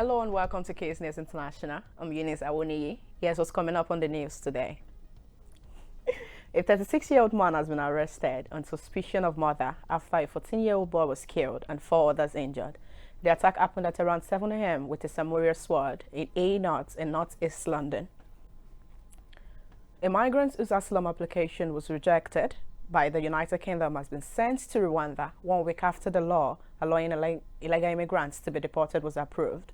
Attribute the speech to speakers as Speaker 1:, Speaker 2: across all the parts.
Speaker 1: Hello and welcome to Quays News International. I'm Eunice Awoniyi. Here's what's coming up on the news today. A 36-year-old man has been arrested on suspicion of murder after a 14-year-old boy was killed and 4 others injured. The attack happened at around 7 a.m. with a samurai sword in A-North in northeast London. A migrant whose asylum application was rejected by the United Kingdom has been sent to Rwanda 1 week after the law allowing illegal immigrants to be deported was approved.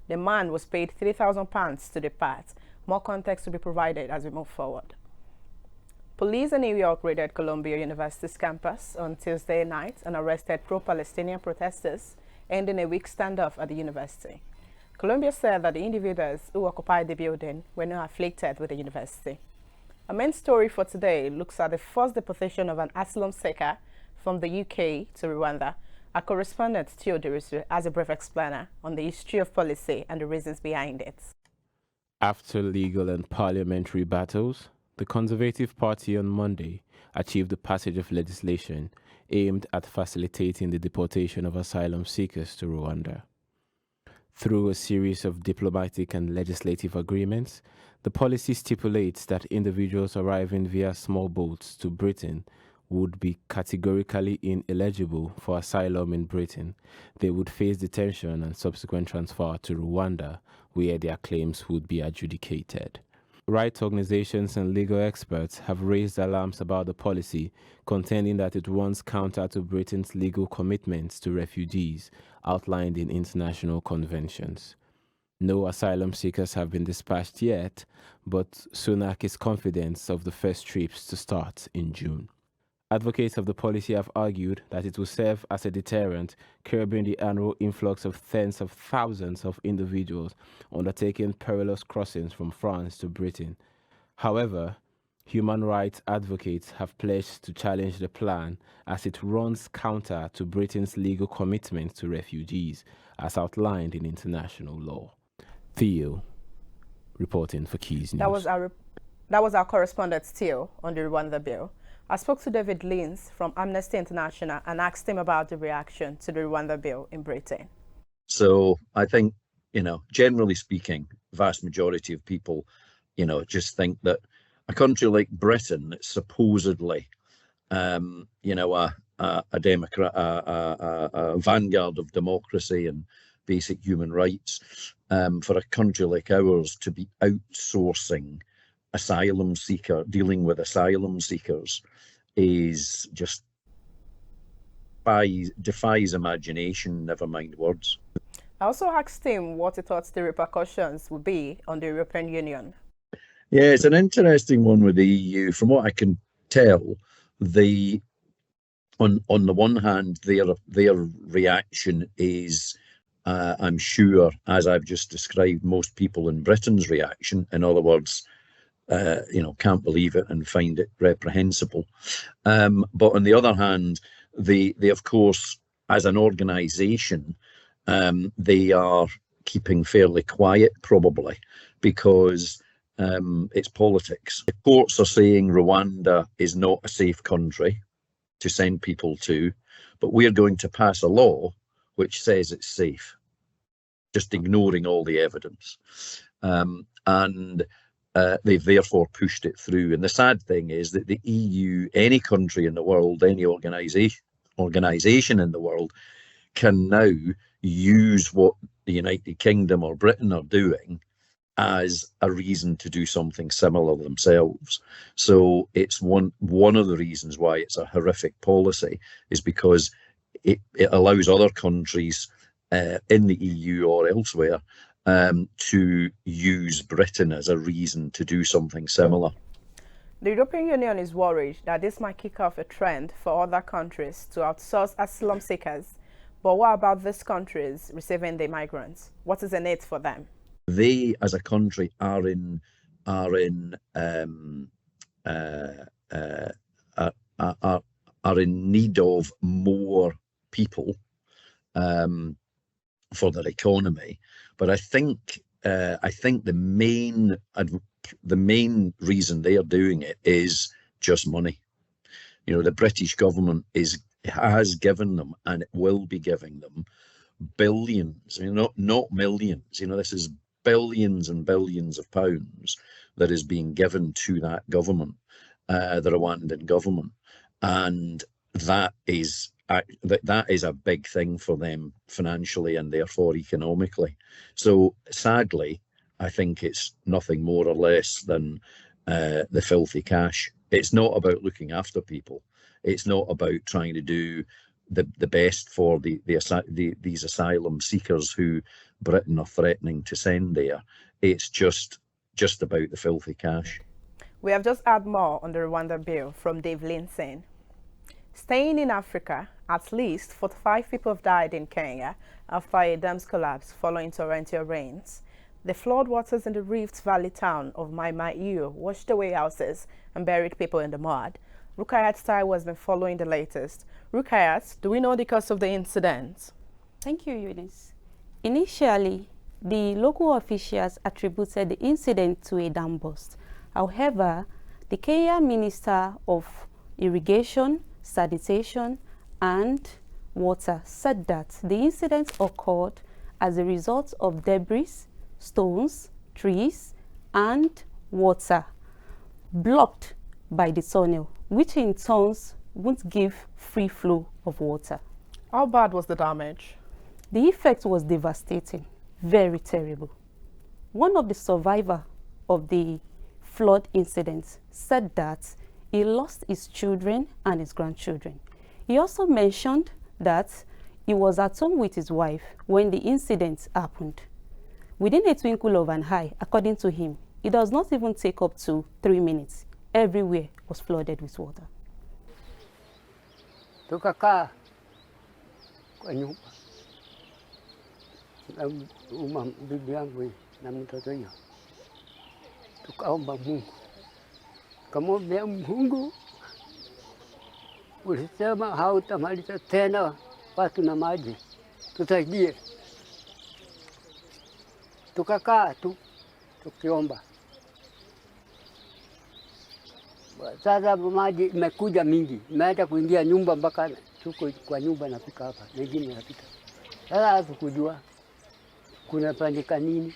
Speaker 1: The man was paid £3,000 to depart. More context will be provided as we move forward. Police in New York raided Columbia University's campus on Tuesday night and arrested pro-Palestinian protesters, ending a week standoff at the university. Columbia said that the individuals who occupied the building were not afflicted with the university. Our main story for today looks at the first deportation of an asylum seeker from the UK to Rwanda. Our correspondent Theo Derisu has a brief explainer on the history of policy and the reasons behind it.
Speaker 2: After legal and parliamentary battles, the Conservative Party on Monday achieved the passage of legislation aimed at facilitating the deportation of asylum seekers to Rwanda. Through a series of diplomatic and legislative agreements, the policy stipulates that individuals arriving via small boats to Britain would be categorically ineligible for asylum in Britain. They would face detention and subsequent transfer to Rwanda, where their claims would be adjudicated. Rights organizations and legal experts have raised alarms about the policy, contending that it runs counter to Britain's legal commitments to refugees outlined in international conventions. No asylum seekers have been dispatched yet, but Sunak is confident of the first trips to start in June. Advocates of the policy have argued that it will serve as a deterrent, curbing the annual influx of tens of thousands of individuals undertaking perilous crossings from France to Britain. However, human rights advocates have pledged to challenge the plan as it runs counter to Britain's legal commitment to refugees, as outlined in international law. Theo, reporting for Quays News.
Speaker 1: That was our correspondent Theo on the Rwanda bill. I spoke to David Lins from Amnesty International and asked him about the reaction to the Rwanda bill in Britain.
Speaker 3: So I think, generally speaking, vast majority of people, just think that a country like Britain, supposedly, a vanguard of democracy and basic human rights, for a country like ours to be outsourcing dealing with asylum seekers is just defies imagination, never mind words.
Speaker 1: I also asked him what he thought the repercussions would be on the European Union.
Speaker 3: Yeah, it's an interesting one with the EU. From what I can tell, on the one hand, their reaction is, I'm sure, as I've just described, most people in Britain's reaction. In other words, can't believe it and find it reprehensible. But on the other hand, they of course, as an organisation, they are keeping fairly quiet, probably, because it's politics. The courts are saying Rwanda is not a safe country to send people to, but we're going to pass a law which says it's safe, just ignoring all the evidence. They've therefore pushed it through. And the sad thing is that the EU, any country in the world, any organisation in the world, can now use what the United Kingdom or Britain are doing as a reason to do something similar themselves. So it's one of the reasons why it's a horrific policy, is because it allows other countries in the EU or elsewhere to use Britain as a reason to do something similar.
Speaker 1: The European Union is worried that this might kick off a trend for other countries to outsource asylum seekers. But what about these countries receiving the migrants? What is in it for them?
Speaker 3: They, as a country, are in need of more people for their economy. But I think the main reason they are doing it is just money. The British government has given them, and it will be giving them, billions, not millions. This is billions and billions of pounds that is being given to that government, the Rwandan government, and that is a big thing for them financially and therefore economically. So sadly, I think it's nothing more or less than the filthy cash. It's not about looking after people. It's not about trying to do the best for these asylum seekers who Britain are threatening to send there. It's just about the filthy cash.
Speaker 1: We have just had more on the Rwanda bill from Dave Linson. Staying in Africa, at least 45 people have died in Kenya after a dam's collapse following torrential rains. The floodwaters in the Rift Valley town of Mai washed away houses and buried people in the mud. Rukayat Taiwo has been following the latest. Rukayat, do we know the cause of the incident?
Speaker 4: Thank you, Eunice. Initially, the local officials attributed the incident to a dam burst. However, the Kenya Minister of Irrigation, Sanitation and Water said that the incident occurred as a result of debris, stones, trees, and water blocked by the tunnel, which in turn won't give free flow of water.
Speaker 1: How bad was the damage?
Speaker 4: The effect was devastating, very terrible. One of the survivors of the flood incident said that he lost his children and his grandchildren. He also mentioned that he was at home with his wife when the incident happened. Within a twinkle of an eye, according to him, it does not even take up to 3 minutes. Everywhere was flooded with water.
Speaker 5: Tukakaa kwa nyumba na bibi yangu na mtoto hiyo, tukaomba Mungu, kamwambia Mungu, ulisema hautamaliza tena watu na maji, tusaidie. Tukakaa tu tukiomba. Sasa maji imekuja mingi, imeanza kuingia nyumba mpaka tuko kwa nyumba nafika hapa, mengine napita. Sasa hatukujua kunafanyika nini.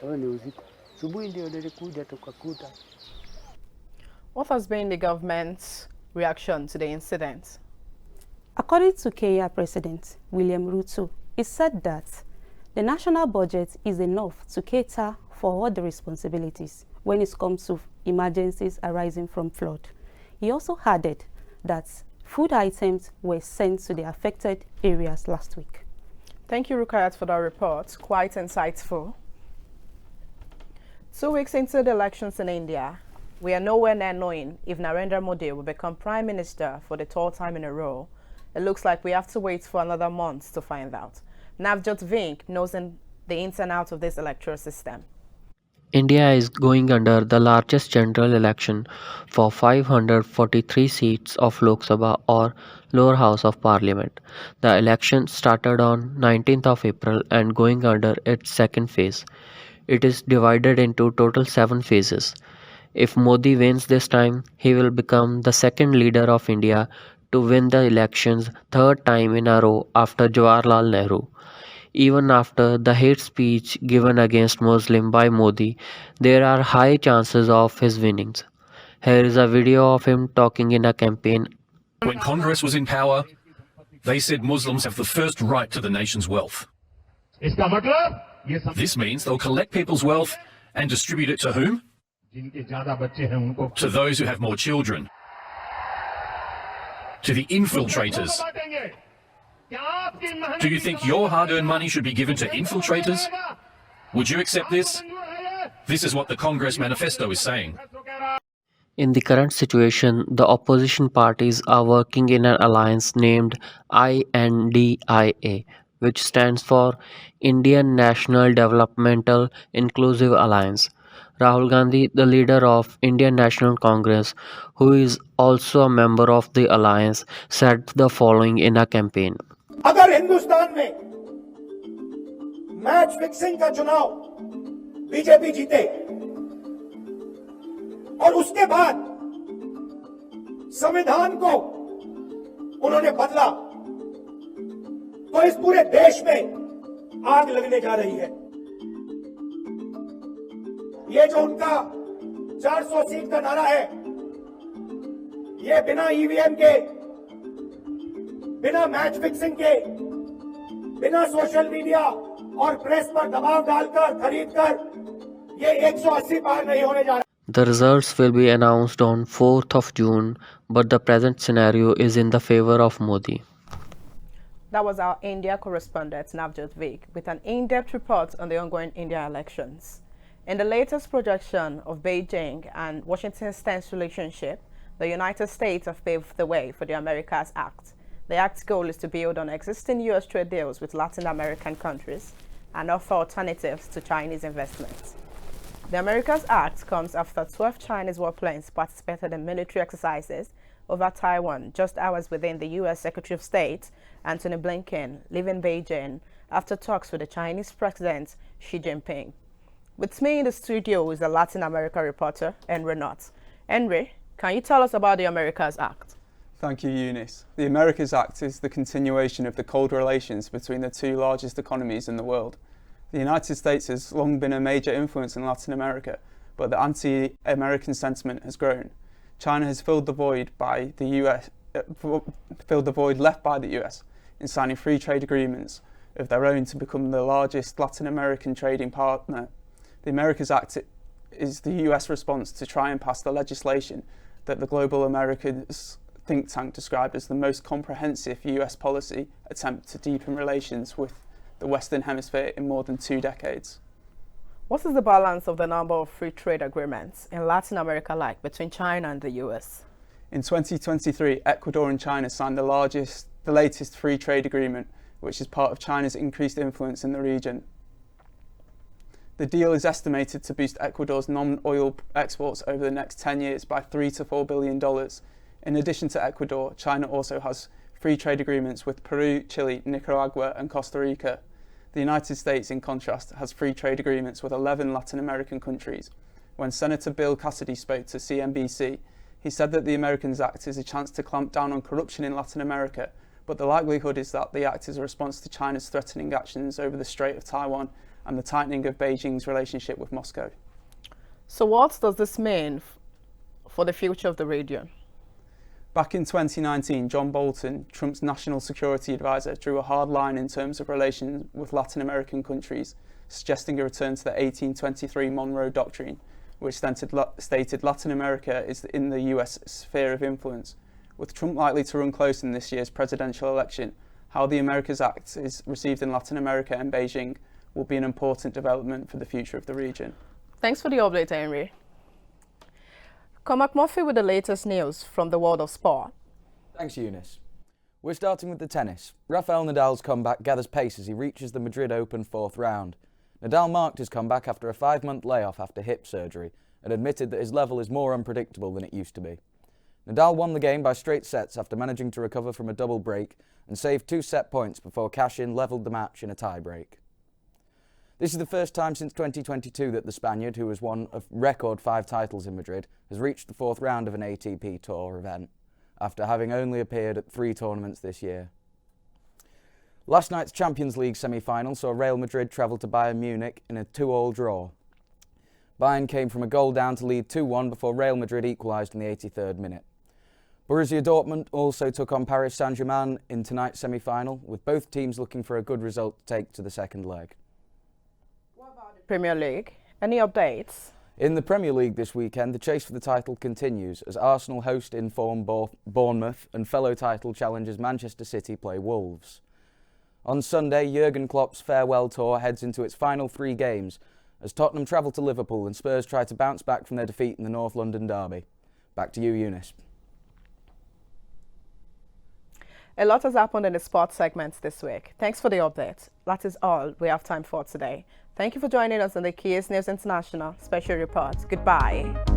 Speaker 5: Hapo ni usiku. Asubuhi ndio nilikuja tukakuta.
Speaker 1: What has been the government's reaction to the incident?
Speaker 4: According to Kenya President William Ruto, he said that the national budget is enough to cater for all the responsibilities when it comes to emergencies arising from flood. He also added that food items were sent to the affected areas last week.
Speaker 1: Thank you, Rukayat, for that report. Quite insightful. 2 weeks into the elections in India, we are nowhere near knowing if Narendra Modi will become Prime Minister for the 3rd time in a row. It looks like we have to wait for another month to find out. Navjot Vink knows the ins and outs of this electoral system.
Speaker 6: India is going under the largest general election for 543 seats of Lok Sabha or lower house of parliament. The election started on 19th of April and going under its second phase. It is divided into total 7 phases. If Modi wins this time, he will become the second leader of India to win the elections 3rd time in a row after Jawaharlal Nehru. Even after the hate speech given against Muslims by Modi, there are high chances of his winnings. Here is a video of him talking in a campaign.
Speaker 7: When Congress was in power, they said Muslims have the first right to the nation's wealth. This means they'll collect people's wealth and distribute it to whom? To those who have more children. To the infiltrators. Do you think your hard-earned money should be given to infiltrators? Would you accept this? This is what the Congress manifesto is saying.
Speaker 6: In the current situation, the opposition parties are working in an alliance named INDIA, which stands for Indian National Developmental Inclusive Alliance. Rahul Gandhi, the leader of Indian National Congress, who is also a member of the alliance, said the following in a campaign.
Speaker 8: अगर हिंदुस्तान में match fixing का चुनाव BJP जीते और उसके बाद संविधान को उन्होंने बदला तो इस पूरे देश में आग लगने जा रही है। ये जो उनका 400 सीट का नारा है, ये बिना ईवीएम के, बिना मैच फिक्सिंग के, बिना सोशल मीडिया और प्रेस पर दबाव डालकर खरीदकर ये 180 पार नहीं होने जा रहा।
Speaker 6: The results will be announced on 4th of June, but the present scenario is in the favor of Modi.
Speaker 1: That was our India correspondent, Navjot Vik, with an in-depth report on the ongoing India elections. In the latest projection of Beijing and Washington's tense relationship, the United States have paved the way for the Americas Act. The Act's goal is to build on existing U.S. trade deals with Latin American countries and offer alternatives to Chinese investments. The Americas Act comes after 12 Chinese warplanes participated in military exercises over Taiwan just hours within the U.S. Secretary of State, Antony Blinken, leaving Beijing after talks with the Chinese President Xi Jinping. With me in the studio is a Latin America reporter, Henry Knott. Henry, can you tell us about the Americas Act?
Speaker 9: Thank you, Eunice. The Americas Act is the continuation of the cold relations between the two largest economies in the world. The United States has long been a major influence in Latin America, but the anti-American sentiment has grown. China has filled the void left by the US in signing free trade agreements of their own to become the largest Latin American trading partner. The Americas Act is the US response to try and pass the legislation that the Global Americas think tank described as the most comprehensive US policy attempt to deepen relations with the Western Hemisphere in more than 2 decades.
Speaker 1: What is the balance of the number of free trade agreements in Latin America like between China and the US?
Speaker 9: In 2023, Ecuador and China signed the latest free trade agreement, which is part of China's increased influence in the region. The deal is estimated to boost Ecuador's non-oil exports over the next 10 years by $3 to $4 billion. In addition to Ecuador, China also has free trade agreements with Peru, Chile, Nicaragua and Costa Rica. The United States, in contrast, has free trade agreements with 11 Latin American countries. When Senator Bill Cassidy spoke to CNBC, he said that the Americans Act is a chance to clamp down on corruption in Latin America, but the likelihood is that the Act is a response to China's threatening actions over the Strait of Taiwan and the tightening of Beijing's relationship with Moscow.
Speaker 1: So what does this mean for the future of the region?
Speaker 9: Back in 2019, John Bolton, Trump's national security advisor, drew a hard line in terms of relations with Latin American countries, suggesting a return to the 1823 Monroe Doctrine, which stated Latin America is in the US sphere of influence. With Trump likely to run close in this year's presidential election, how the Americas Act is received in Latin America and Beijing will be an important development for the future of the region.
Speaker 1: Thanks for the update, Henry. Cormac Murphy with the latest news from the world of sport.
Speaker 10: Thanks, Eunice. We're starting with the tennis. Rafael Nadal's comeback gathers pace as he reaches the Madrid Open 4th round. Nadal marked his comeback after a 5-month layoff after hip surgery and admitted that his level is more unpredictable than it used to be. Nadal won the game by straight sets after managing to recover from a double break and saved 2 set points before Cashin levelled the match in a tie-break. This is the first time since 2022 that the Spaniard, who has won a record 5 titles in Madrid, has reached the 4th round of an ATP Tour event, after having only appeared at 3 tournaments this year. Last night's Champions League semi-final saw Real Madrid travel to Bayern Munich in a 2-2 draw. Bayern came from a goal down to lead 2-1 before Real Madrid equalised in the 83rd minute. Borussia Dortmund also took on Paris Saint-Germain in tonight's semi-final, with both teams looking for a good result to take to the second leg.
Speaker 1: Premier League, any updates?
Speaker 10: In the Premier League this weekend, the chase for the title continues as Arsenal host in form Bournemouth and fellow title challengers Manchester City play Wolves. On Sunday, Jurgen Klopp's farewell tour heads into its final 3 games as Tottenham travel to Liverpool and Spurs try to bounce back from their defeat in the North London derby. Back to you, Eunice.
Speaker 1: A lot has happened in the sports segments this week. Thanks for the update. That is all we have time for today. Thank you for joining us on the Quays News International Special Report. Goodbye.